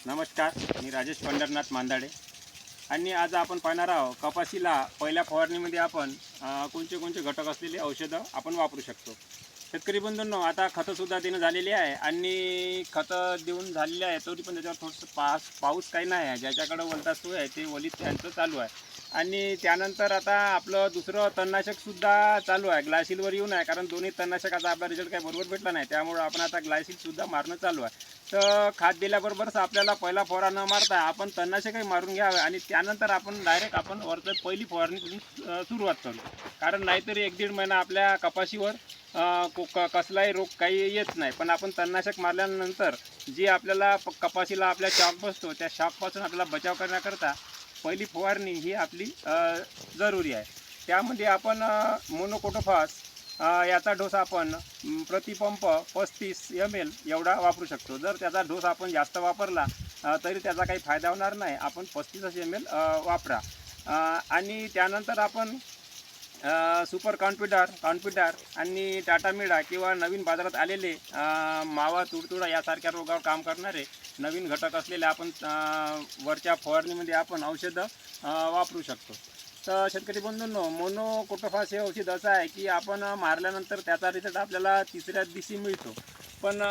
नमस्कार, मी राजेश पंढरनाथ मांदाडे आणि आज आपण पाहणार आहोत कपाशीला पहिल्या फवारणीमध्ये आपण कोणते कोणते घटक असलेले औषधं आपण वापरू शकतो. शेतकरी बंधूंनो, आता खतंसुद्धा देणं झालेली आहे आणि खतं देऊन झालेली आहे, तरी पण त्याच्यावर थोडंसं पाऊस काही नाही आहे. ज्याच्याकडं वलता सोय आहे ते वलीत त्यांचं चालू आहे. आणि त्यानंतर आता आपलं दुसरं तणनाशकसुद्धा चालू आहे, ग्लायसिलवर येऊन आहे. कारण दोन्ही तणनाशकाचा आपला रिझल्ट काही बरोबर भेटला नाही, त्यामुळं आपण आता ग्लायसिलसुद्धा मारणं चालू आहे. तर खाद दिल्याबरोबरच आपल्याला पहिला फवारा न मारता आपण तणनाशकही मारून घ्यावे आणि त्यानंतर आपण डायरेक्ट आपण वरचं पहिली फवारणी सुरुवात करू. कारण नाहीतरी 1-1.5 महिना आपल्या कपाशीवर कसलाही रोग काही येत नाही. पण आपण तणनाशक मारल्यानंतर जी आपल्याला कपाशीला आपल्या शॉक बसतो, त्या शॉकपासून आपल्याला बचाव करण्याकरता पहिली फवारणी ही आपली जरुरी आहे. त्यामध्ये आपण मोनोकोटोफास याचा डोस आपण प्रतिपंप 35 ml एवढा वापरू शकतो. जर त्याचा डोस आपण जास्त वापरला तरी त्याचा काही फायदा होणार नाही. आपण 35 ml वापरा. आणि त्यानंतर आपण सुपर कॉन्फिडर आणि टाटामिडा किंवा नवीन बाजारात आलेले मावा तुडतुडा यासारख्या रोगावर काम करणारे नवीन घटक असलेले आपण वरच्या फवारणीमध्ये आपण औषधं वापरू शकतो. तर शेतकरी बंधूंनो, मोनोकोटोफास हे औषध असं आहे की आपण मारल्यानंतर त्याचा रिझल्ट आपल्याला तिसऱ्या दिवशी मिळतो. पण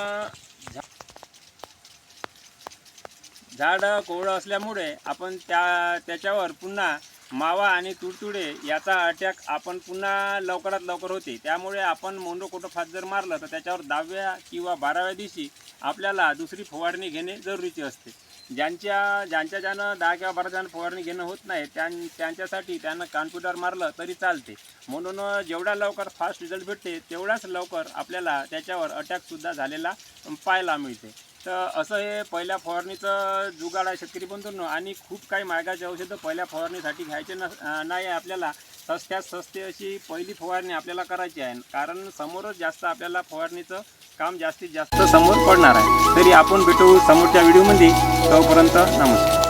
झाड कोवळं असल्यामुळे आपण त्याच्यावर पुन्हा मावा आणि तुडतुडे याचा अटॅक आपण पुन्हा लवकरात लवकर होते. त्यामुळे आपण मोनोकोटोफास जर मारलं तर त्याच्यावर 10व्या किंवा 12व्या दिवशी आपल्याला दुसरी फवारणी घेणे जरुरीचे असते. ज्यानं 10 किंवा 12 जण फवारणी घेणं होत नाही त्यांच्यासाठी त्यानं कॉन्फिडर मारलं तरी चालते. म्हणून जेवढा लवकर फास्ट रिझल्ट भेटते तेवढाच लवकर आपल्याला त्याच्यावर अटॅकसुद्धा झालेला पाहायला मिळते. तर असं हे पहिल्या फवारणीचं जुगाड आहे शेतकरी बंधूंनो. आणि खूप काही महागाचे औषधं पहिल्या फवारणीसाठी घ्यायचे नाही आहे. आपल्याला सस्त्यात स्वस्त अशी पहिली फवारणी आपल्याला करायची आहे. कारण समोरच जास्त आपल्याला फवारणीचं काम जास्तीत जास्त समोर पडणार आहे. तरी आपण भेटू समोरच्या व्हिडिओमध्ये. तोपर्यंत नमस्कार.